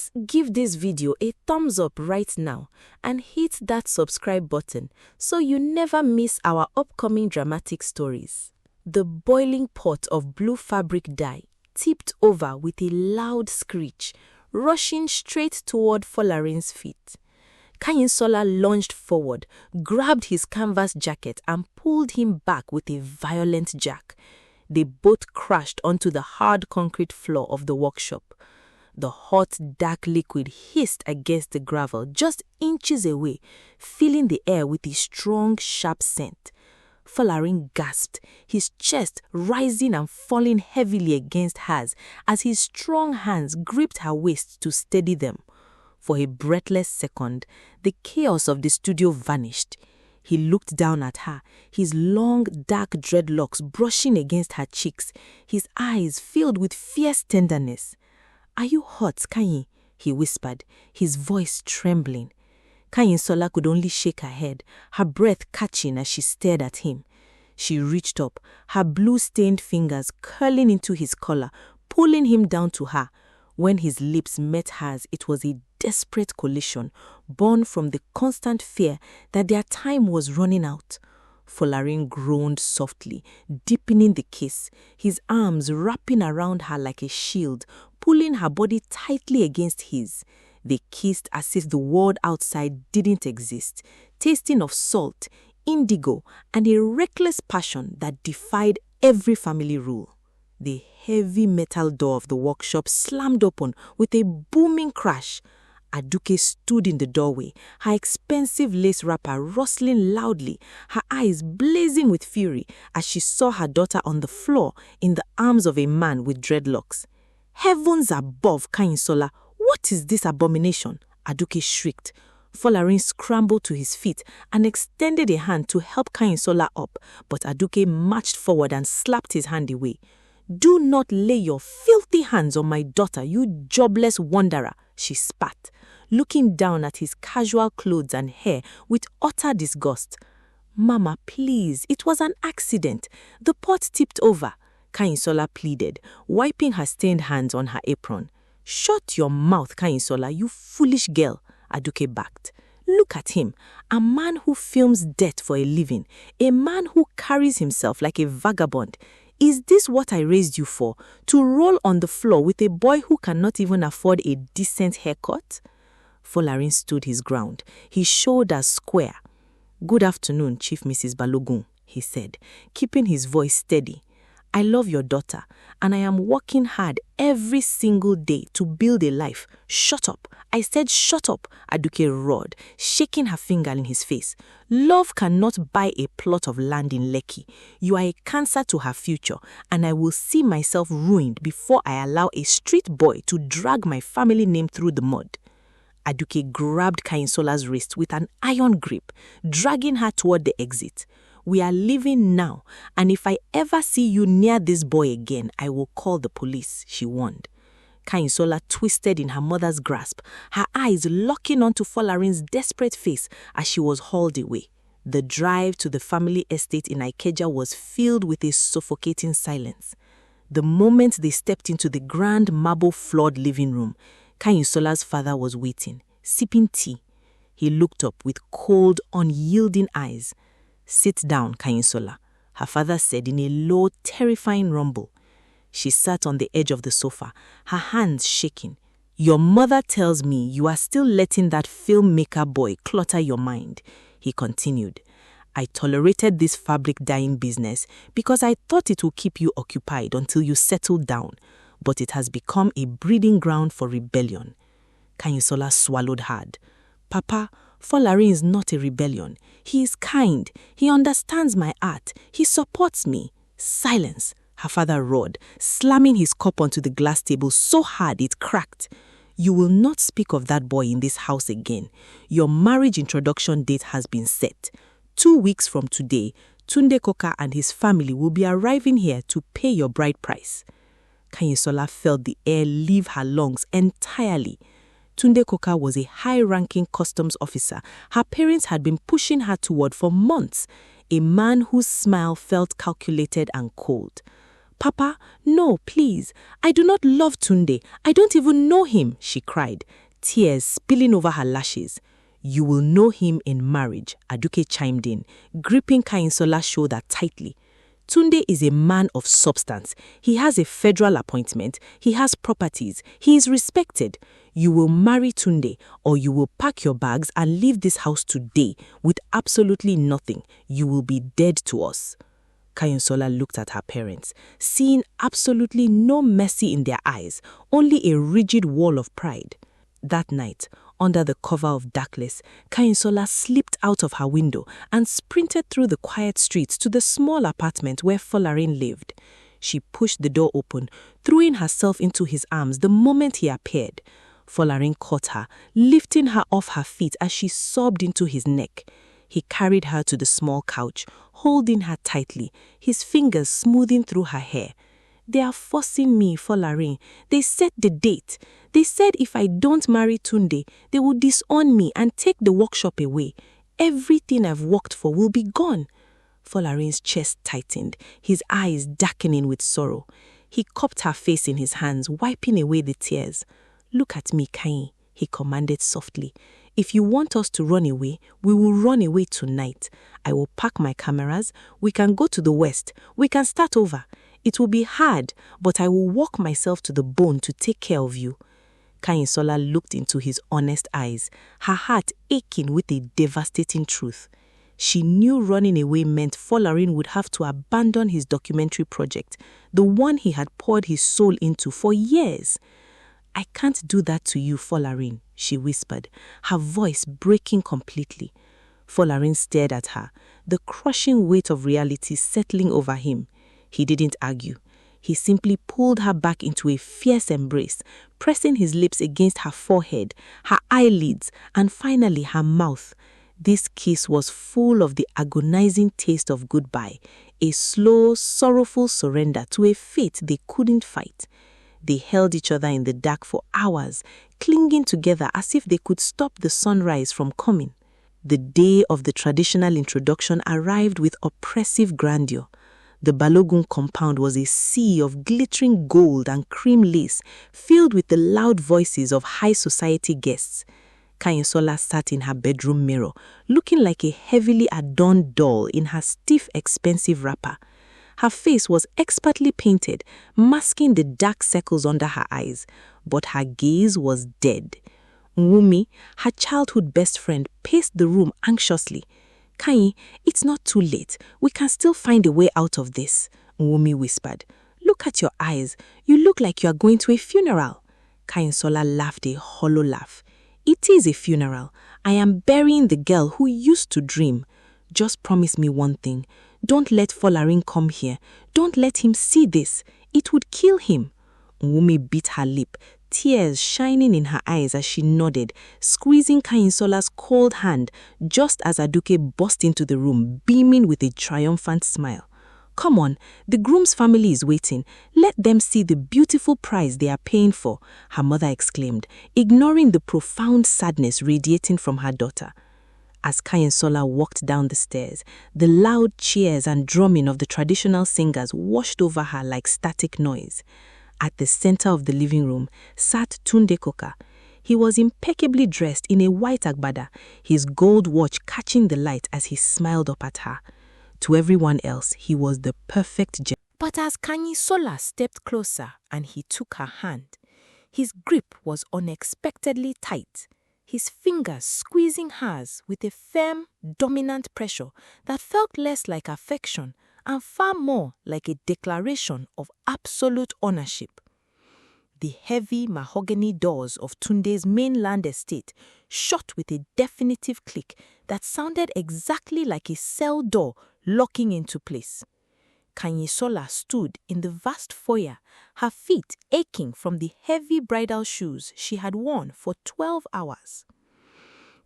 Please give this video a thumbs up right now and hit that subscribe button so you never miss our upcoming dramatic stories. The boiling pot of blue fabric dye tipped over with a loud screech, rushing straight toward Folarin's feet. Kanyinsola lunged forward, grabbed his canvas jacket and pulled him back with a violent jerk. They both crashed onto the hard concrete floor of the workshop. The hot, dark liquid hissed against the gravel just inches away, filling the air with a strong, sharp scent. Folarin gasped, his chest rising and falling heavily against hers as his strong hands gripped her waist to steady them. For a breathless second, the chaos of the studio vanished. He looked down at her, his long, dark dreadlocks brushing against her cheeks, his eyes filled with fierce tenderness. "Are you hot, Kanyi?" he whispered, his voice trembling. Kanyinsola could only shake her head, her breath catching as she stared at him. She reached up, her blue-stained fingers curling into his collar, pulling him down to her. When his lips met hers, it was a desperate collision, born from the constant fear that their time was running out. Folarin groaned softly, deepening the kiss, his arms wrapping around her like a shield, pulling her body tightly against his. They kissed as if the world outside didn't exist, tasting of salt, indigo, and a reckless passion that defied every family rule. The heavy metal door of the workshop slammed open with a booming crash. Adire stood in the doorway, her expensive lace wrapper rustling loudly, her eyes blazing with fury as she saw her daughter on the floor in the arms of a man with dreadlocks. "Heavens above, Kanyinsola, what is this abomination?" Adire shrieked. Folarin scrambled to his feet and extended a hand to help Kanyinsola up, but Adire marched forward and slapped his hand away. "Do not lay your filthy hands on my daughter, you jobless wanderer," she spat, looking down at his casual clothes and hair with utter disgust. "Mama, please, it was an accident. The pot tipped over," Kanyinsola pleaded, wiping her stained hands on her apron. "Shut your mouth, Kanyinsola, you foolish girl," Adire backed. "Look at him, a man who films death for a living, a man who carries himself like a vagabond. Is this what I raised you for, to roll on the floor with a boy who cannot even afford a decent haircut?" Folarin stood his ground, his shoulders square. "Good afternoon, Chief Mrs. Balogun," he said, keeping his voice steady. "I love your daughter, and I am working hard every single day to build a life." "Shut up! I said shut up," Adire roared, shaking her finger in his face. "Love cannot buy a plot of land in Lekki. You are a cancer to her future, and I will see myself ruined before I allow a street boy to drag my family name through the mud." Adire grabbed Kanyinsola's wrist with an iron grip, dragging her toward the exit. "We are leaving now, and if I ever see you near this boy again, I will call the police," she warned. Kanyinsola twisted in her mother's grasp, her eyes locking onto Folarin's desperate face as she was hauled away. The drive to the family estate in Ikeja was filled with a suffocating silence. The moment they stepped into the grand marble-floored living room, Kanyinsola's father was waiting, sipping tea. He looked up with cold, unyielding eyes. "Sit down, Kanyinsola," her father said in a low, terrifying rumble. She sat on the edge of the sofa, her hands shaking. "Your mother tells me you are still letting that filmmaker boy clutter your mind," he continued. "I tolerated this fabric dyeing business because I thought it would keep you occupied until you settled down, but it has become a breeding ground for rebellion." Kanyinsola swallowed hard. "Papa, Folarin is not a rebellion. He is kind. He understands my art. He supports me." "Silence," her father roared, slamming his cup onto the glass table so hard it cracked. "You will not speak of that boy in this house again. Your marriage introduction date has been set. 2 weeks from today, Tunde Coker and his family will be arriving here to pay your bride price." Kanyinsola felt the air leave her lungs entirely. Tunde Coker was a high-ranking customs officer her parents had been pushing her toward for months, a man whose smile felt calculated and cold. "Papa, no, please. I do not love Tunde. I don't even know him," she cried, tears spilling over her lashes. "You will know him in marriage," Aduke chimed in, gripping Kanyinsola's shoulder tightly. "Tunde is a man of substance. He has a federal appointment. He has properties. He is respected. You will marry Tunde, or you will pack your bags and leave this house today with absolutely nothing. You will be dead to us." Kanyinsola looked at her parents, seeing absolutely no mercy in their eyes, only a rigid wall of pride. That night, under the cover of darkness, Kanyinsola slipped out of her window and sprinted through the quiet streets to the small apartment where Folarin lived. She pushed the door open, throwing herself into his arms the moment he appeared. Folarin caught her, lifting her off her feet as she sobbed into his neck. He carried her to the small couch, holding her tightly, his fingers smoothing through her hair. "They are forcing me, Folarin. They set the date. They said if I don't marry Tunde, they will disown me and take the workshop away. Everything I've worked for will be gone." Folarin's chest tightened, his eyes darkening with sorrow. He cupped her face in his hands, wiping away the tears. "Look at me, Kanyi," he commanded softly. "If you want us to run away, we will run away tonight. I will pack my cameras. We can go to the west. We can start over. It will be hard, but I will work myself to the bone to take care of you." Kanyinsola looked into his honest eyes, her heart aching with a devastating truth. She knew running away meant Folarin would have to abandon his documentary project, the one he had poured his soul into for years. "I can't do that to you, Folarin," she whispered, her voice breaking completely. Folarin stared at her, the crushing weight of reality settling over him. He didn't argue. He simply pulled her back into a fierce embrace, pressing his lips against her forehead, her eyelids, and finally her mouth. This kiss was full of the agonizing taste of goodbye, a slow, sorrowful surrender to a fate they couldn't fight. They held each other in the dark for hours, clinging together as if they could stop the sunrise from coming. The day of the traditional introduction arrived with oppressive grandeur. The Balogun compound was a sea of glittering gold and cream lace, filled with the loud voices of high society guests. Kanyinsola sat in her bedroom mirror, looking like a heavily adorned doll in her stiff, expensive wrapper. Her face was expertly painted, masking the dark circles under her eyes, but her gaze was dead. Wumi, her childhood best friend, paced the room anxiously. "Kanyi, it's not too late. We can still find a way out of this," Wumi whispered. "Look at your eyes. You look like you are going to a funeral." Kanyinsola laughed a hollow laugh. "It is a funeral. I am burying the girl who used to dream. Just promise me one thing. Don't let Folarin come here. Don't let him see this. It would kill him." Wumi bit her lip, tears shining in her eyes as she nodded, squeezing Kanyinsola's cold hand just as Aduke burst into the room, beaming with a triumphant smile. "Come on, the groom's family is waiting. Let them see the beautiful prize they are paying for," her mother exclaimed, ignoring the profound sadness radiating from her daughter. As Kanyinsola walked down the stairs, the loud cheers and drumming of the traditional singers washed over her like static noise. At the center of the living room sat Tunde Coker. He was impeccably dressed in a white agbada, his gold watch catching the light as he smiled up at her. To everyone else, he was the perfect gentleman. But as Kanyinsola stepped closer and he took her hand, his grip was unexpectedly tight, his fingers squeezing hers with a firm, dominant pressure that felt less like affection and far more like a declaration of absolute ownership. The heavy mahogany doors of Tunde's mainland estate shut with a definitive click that sounded exactly like a cell door locking into place. Kanyinsola stood in the vast foyer, her feet aching from the heavy bridal shoes she had worn for 12 hours.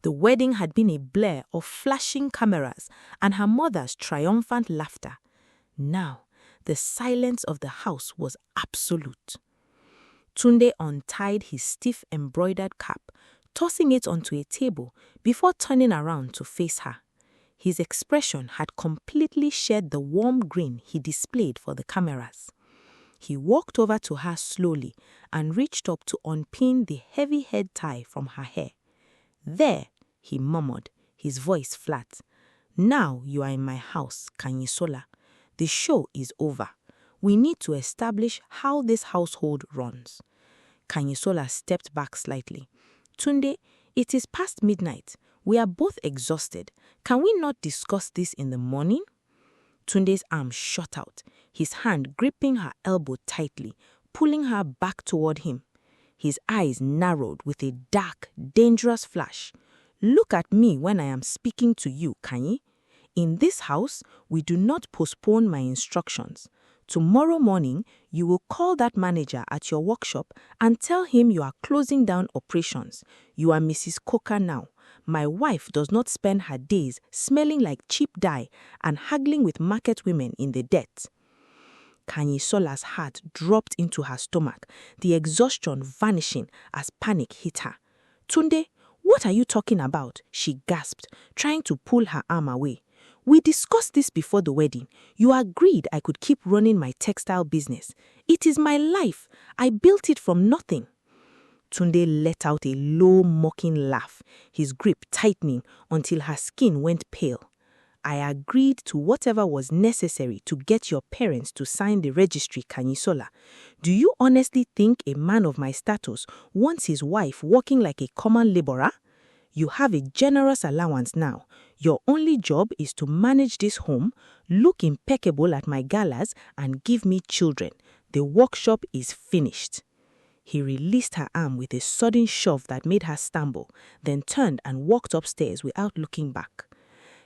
The wedding had been a blare of flashing cameras and her mother's triumphant laughter. Now, the silence of the house was absolute. Tunde untied his stiff embroidered cap, tossing it onto a table before turning around to face her. His expression had completely shed the warm grin he displayed for the cameras. He walked over to her slowly and reached up to unpin the heavy head tie from her hair. "There," he murmured, his voice flat. "Now you are in my house, Kanyinsola. The show is over. We need to establish how this household runs." Kanyinsola stepped back slightly. "Tunde, it is past midnight. We are both exhausted. Can we not discuss this in the morning?" Tunde's arm shot out, his hand gripping her elbow tightly, pulling her back toward him. His eyes narrowed with a dark, dangerous flash. "Look at me when I am speaking to you, Kanyi. In this house, we do not postpone my instructions. Tomorrow morning, you will call that manager at your workshop and tell him you are closing down operations. You are Mrs. Coker now. My wife does not spend her days smelling like cheap dye and haggling with market women in the dirt." Kanyinsola's heart dropped into her stomach, the exhaustion vanishing as panic hit her. "Tunde, what are you talking about?" she gasped, trying to pull her arm away. "We discussed this before the wedding. You agreed I could keep running my textile business. It is my life. I built it from nothing." Tunde let out a low, mocking laugh, his grip tightening until her skin went pale. "I agreed to whatever was necessary to get your parents to sign the registry, Kanyinsola. Do you honestly think a man of my status wants his wife working like a common laborer? You have a generous allowance now. Your only job is to manage this home, look impeccable at my galas, and give me children. The workshop is finished." He released her arm with a sudden shove that made her stumble, then turned and walked upstairs without looking back.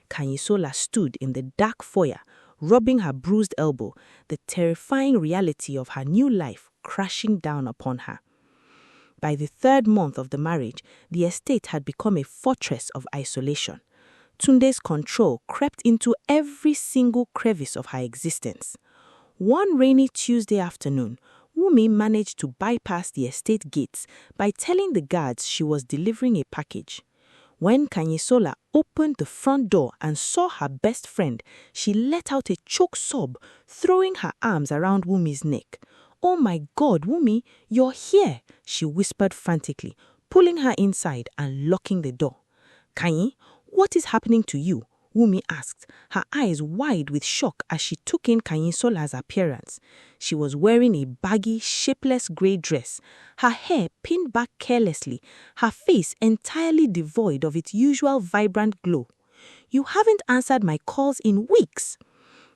Kanyinsola stood in the dark foyer, rubbing her bruised elbow, the terrifying reality of her new life crashing down upon her. By the 3rd month of the marriage, the estate had become a fortress of isolation. Tunde's control crept into every single crevice of her existence. One rainy Tuesday afternoon, Wumi managed to bypass the estate gates by telling the guards she was delivering a package. When Kanyinsola opened the front door and saw her best friend, she let out a choked sob, throwing her arms around Wumi's neck. "Oh my God, Wumi, you're here," she whispered frantically, pulling her inside and locking the door. "Kanyi, what is happening to you?" Wumi asked, her eyes wide with shock as she took in Kanyinsola's appearance. She was wearing a baggy, shapeless grey dress, her hair pinned back carelessly, her face entirely devoid of its usual vibrant glow. "You haven't answered my calls in weeks."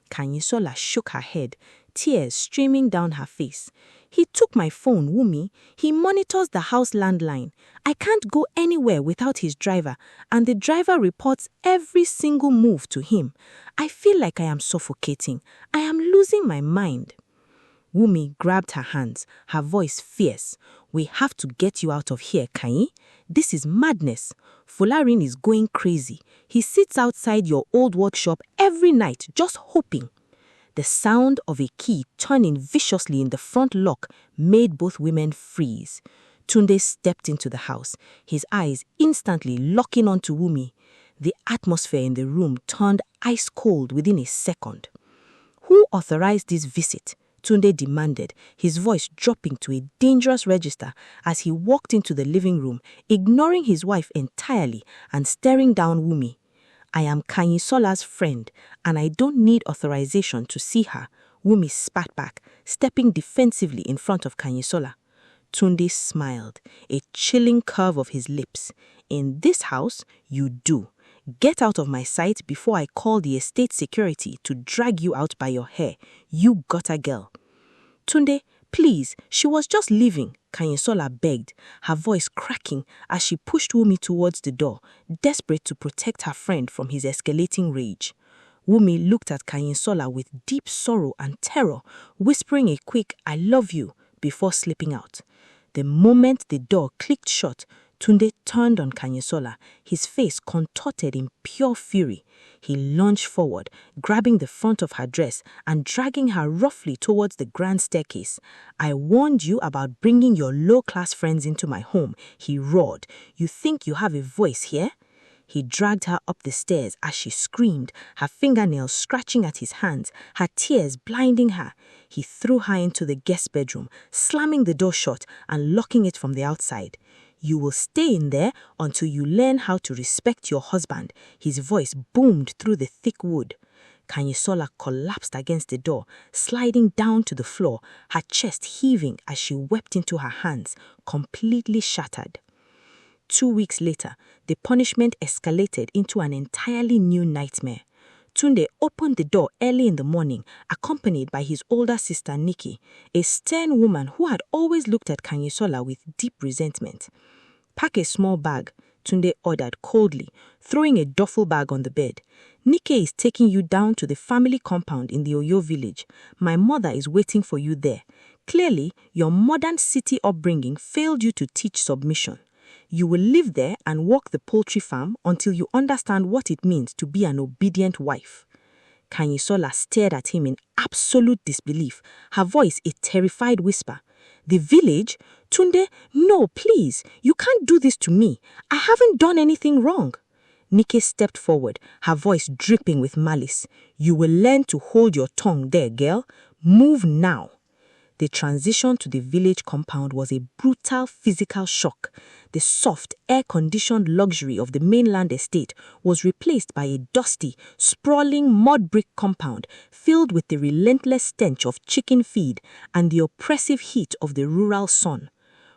Kanyinsola shook her head, tears streaming down her face. "He took my phone, Wumi. He monitors the house landline. I can't go anywhere without his driver, and the driver reports every single move to him. I feel like I am suffocating. I am losing my mind." Wumi grabbed her hands, her voice fierce. "We have to get you out of here, Kanyi. This is madness. Folarin is going crazy. He sits outside your old workshop every night just hoping." The sound of a key turning viciously in the front lock made both women freeze. Tunde stepped into the house, his eyes instantly locking onto Wumi. The atmosphere in the room turned ice cold within a second. "Who authorized this visit?" Tunde demanded, his voice dropping to a dangerous register as he walked into the living room, ignoring his wife entirely and staring down Wumi. "I am Kanyinsola's friend, and I don't need authorization to see her," Wumi spat back, stepping defensively in front of Kanyinsola. Tunde smiled, a chilling curve of his lips. "In this house, you do. Get out of my sight before I call the estate security to drag you out by your hair, you gutter girl." "Tunde, please, she was just leaving," Kanyinsola begged, her voice cracking as she pushed Wumi towards the door, desperate to protect her friend from his escalating rage. Wumi looked at Kanyinsola with deep sorrow and terror, whispering a quick "I love you" before slipping out. The moment the door clicked shut, Tunde turned on Kanyinsola, his face contorted in pure fury. He lunged forward, grabbing the front of her dress and dragging her roughly towards the grand staircase. "I warned you about bringing your low-class friends into my home," he roared. "You think you have a voice here?" He dragged her up the stairs as she screamed, her fingernails scratching at his hands, her tears blinding her. He threw her into the guest bedroom, slamming the door shut and locking it from the outside. "You will stay in there until you learn how to respect your husband," his voice boomed through the thick wood. Kanyinsola collapsed against the door, sliding down to the floor, her chest heaving as she wept into her hands, completely shattered. 2 weeks later, the punishment escalated into an entirely new nightmare. Tunde opened the door early in the morning, accompanied by his older sister Nikki, a stern woman who had always looked at Kanyinsola with deep resentment. "Pack a small bag," Tunde ordered coldly, throwing a duffel bag on the bed. "Nikki is taking you down to the family compound in the Oyo village. My mother is waiting for you there. Clearly, your modern city upbringing failed you to teach submission. You will live there and work the poultry farm until you understand what it means to be an obedient wife." Kanyinsola stared at him in absolute disbelief, her voice a terrified whisper. "The village? Tunde, no, please, you can't do this to me. I haven't done anything wrong." Nikki stepped forward, her voice dripping with malice. "You will learn to hold your tongue there, girl. Move now." The transition to the village compound was a brutal physical shock. The soft, air-conditioned luxury of the mainland estate was replaced by a dusty, sprawling mud brick compound filled with the relentless stench of chicken feed and the oppressive heat of the rural sun.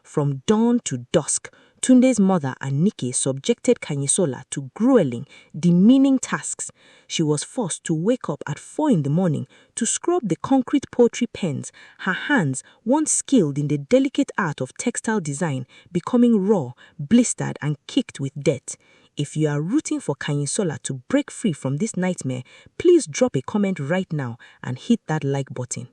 From dawn to dusk, Tunde's mother and Nikki subjected Kanyinsola to grueling, demeaning tasks. She was forced to wake up at 4 in the morning to scrub the concrete poultry pens, her hands, once skilled in the delicate art of textile design, becoming raw, blistered and kicked with dirt. If you are rooting for Kanyinsola to break free from this nightmare, please drop a comment right now and hit that like button.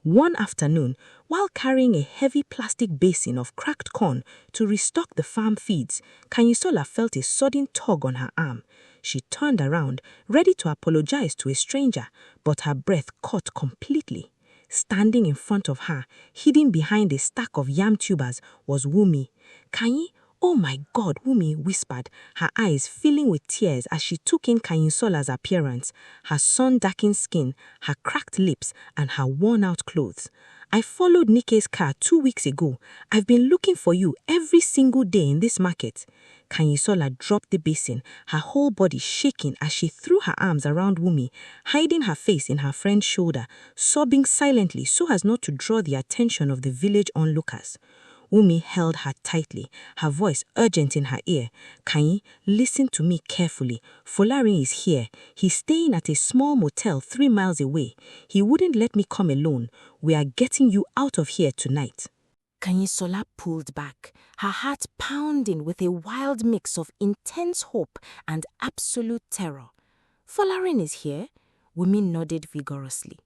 One afternoon, while carrying a heavy plastic basin of cracked corn to restock the farm feeds, Kanyinsola felt a sudden tug on her arm. She turned around, ready to apologize to a stranger, but her breath caught completely. Standing in front of her, hidden behind a stack of yam tubers, was Wumi. "Kanyi, oh my God," Wumi whispered, her eyes filling with tears as she took in Kanyinsola's appearance, her sun-darkened skin, her cracked lips, and her worn-out clothes. "I followed Nikki's car 2 weeks ago. I've been looking for you every single day in this market." Kanyinsola dropped the basin, her whole body shaking as she threw her arms around Wumi, hiding her face in her friend's shoulder, sobbing silently so as not to draw the attention of the village onlookers. Wumi held her tightly, her voice urgent in her ear. "Kanyi, listen to me carefully. Folarin is here. He's staying at a small motel 3 miles away. He wouldn't let me come alone. We are getting you out of here tonight." Kanyinsola pulled back, her heart pounding with a wild mix of intense hope and absolute terror. "Folarin is here?" Wumi nodded vigorously.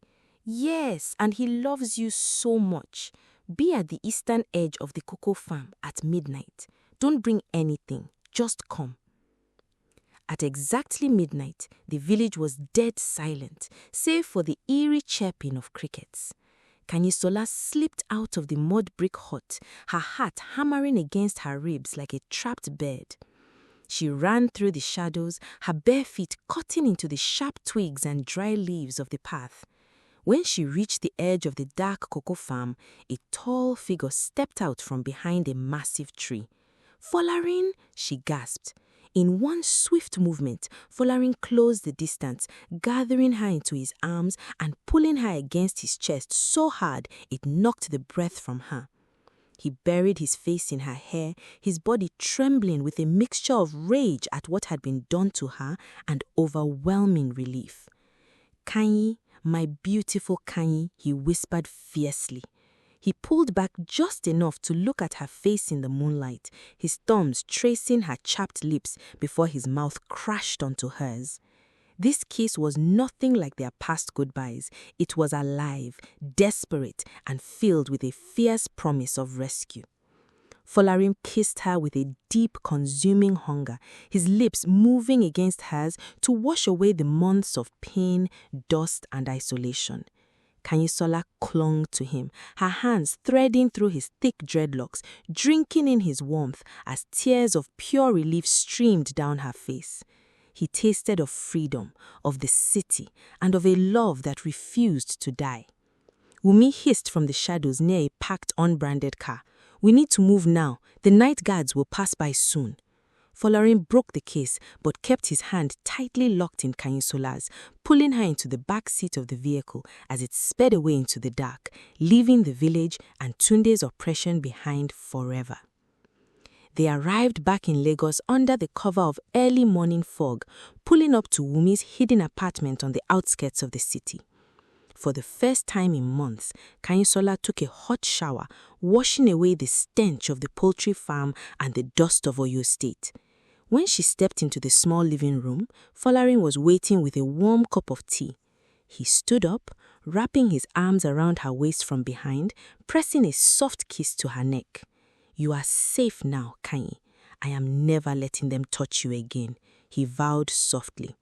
"Yes, and he loves you so much. Be at the eastern edge of the cocoa farm at midnight. Don't bring anything, just come." At exactly midnight, the village was dead silent, save for the eerie chirping of crickets. Kanyinsola slipped out of the mud brick hut, her heart hammering against her ribs like a trapped bird. She ran through the shadows, her bare feet cutting into the sharp twigs and dry leaves of the path. When she reached the edge of the dark cocoa farm, a tall figure stepped out from behind a massive tree. "Folarin," she gasped. In one swift movement, Folarin closed the distance, gathering her into his arms and pulling her against his chest so hard it knocked the breath from her. He buried his face in her hair, his body trembling with a mixture of rage at what had been done to her and overwhelming relief. "Kanyi, my beautiful Kanyi," he whispered fiercely. He pulled back just enough to look at her face in the moonlight, his thumbs tracing her chapped lips before his mouth crashed onto hers. This kiss was nothing like their past goodbyes. It was alive, desperate, and filled with a fierce promise of rescue. Folarin kissed her with a deep, consuming hunger, his lips moving against hers to wash away the months of pain, dust, and isolation. Kanyinsola clung to him, her hands threading through his thick dreadlocks, drinking in his warmth as tears of pure relief streamed down her face. He tasted of freedom, of the city, and of a love that refused to die. Wumi hissed from the shadows near a packed, unbranded car. "We need to move now. The night guards will pass by soon." Folarin broke the case but kept his hand tightly locked in Kanyinsola's, pulling her into the back seat of the vehicle as it sped away into the dark, leaving the village and Tunde's oppression behind forever. They arrived back in Lagos under the cover of early morning fog, pulling up to Wumi's hidden apartment on the outskirts of the city. For the first time in months, Kanyinsola took a hot shower, washing away the stench of the poultry farm and the dust of Oyo State. When she stepped into the small living room, Folarin was waiting with a warm cup of tea. He stood up, wrapping his arms around her waist from behind, pressing a soft kiss to her neck. "You are safe now, Kanyi. I am never letting them touch you again," he vowed softly.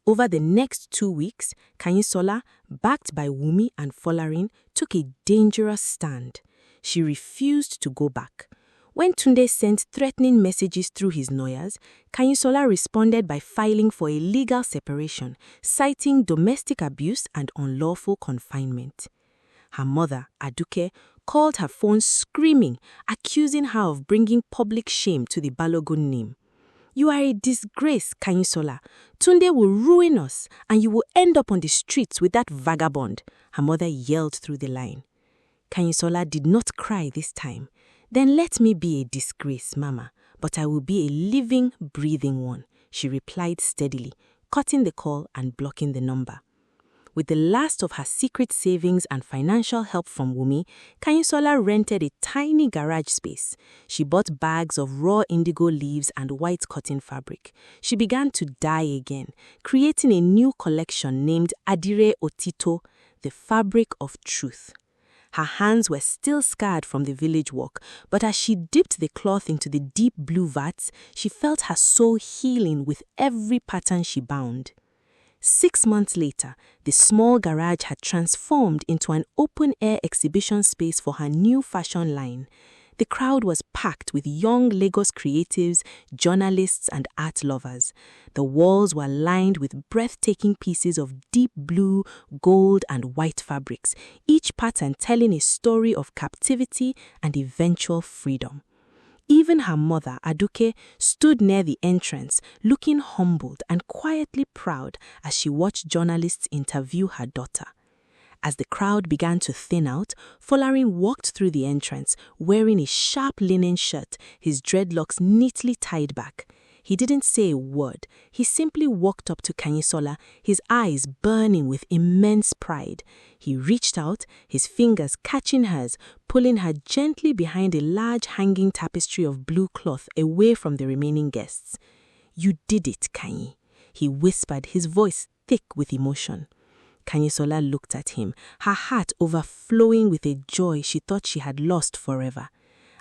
Over the next 2 weeks, Kanyinsola, backed by Wumi and Folarin, took a dangerous stand. She refused to go back. When Tunde sent threatening messages through his lawyers, Kanyinsola responded by filing for a legal separation, citing domestic abuse and unlawful confinement. Her mother, Adire, called her phone screaming, accusing her of bringing public shame to the Balogun name. "You are a disgrace, Kanyinsola. Tunde will ruin us, and you will end up on the streets with that vagabond," her mother yelled through the line. Kanyinsola did not cry this time. "Then let me be a disgrace, Mama, but I will be a living, breathing one," she replied steadily, cutting the call and blocking the number. With the last of her secret savings and financial help from Wumi, Kanyinsola rented a tiny garage space. She bought bags of raw indigo leaves and white cotton fabric. She began to dye again, creating a new collection named Adire Otito, the fabric of truth. Her hands were still scarred from the village walk, but as she dipped the cloth into the deep blue vats, she felt her soul healing with every pattern she bound. 6 months later, the small garage had transformed into an open-air exhibition space for her new fashion line. The crowd was packed with young Lagos creatives, journalists, and art lovers. The walls were lined with breathtaking pieces of deep blue, gold, and white fabrics, each pattern telling a story of captivity and eventual freedom. Even her mother, Aduke, stood near the entrance, looking humbled and quietly proud as she watched journalists interview her daughter. As the crowd began to thin out, Folarin walked through the entrance, wearing a sharp linen shirt, his dreadlocks neatly tied back. He didn't say a word. He simply walked up to Kanyinsola, his eyes burning with immense pride. He reached out, his fingers catching hers, pulling her gently behind a large hanging tapestry of blue cloth away from the remaining guests. "You did it, Kanyi," he whispered, his voice thick with emotion. Kanyinsola looked at him, her heart overflowing with a joy she thought she had lost forever.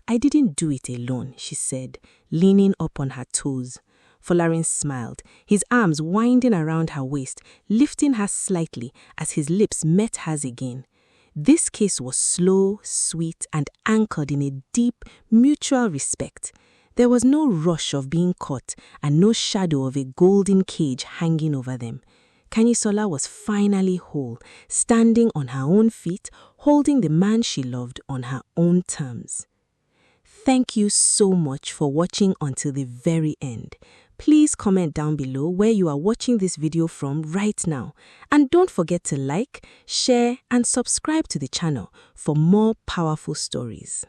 "I didn't do it alone," she said, leaning up on her toes. Folarin smiled, his arms winding around her waist, lifting her slightly as his lips met hers again. This kiss was slow, sweet, and anchored in a deep, mutual respect. There was no rush of being caught and no shadow of a golden cage hanging over them. Kanyinsola was finally whole, standing on her own feet, holding the man she loved on her own terms. Thank you so much for watching until the very end. Please comment down below where you are watching this video from right now. And don't forget to like, share, and subscribe to the channel for more powerful stories.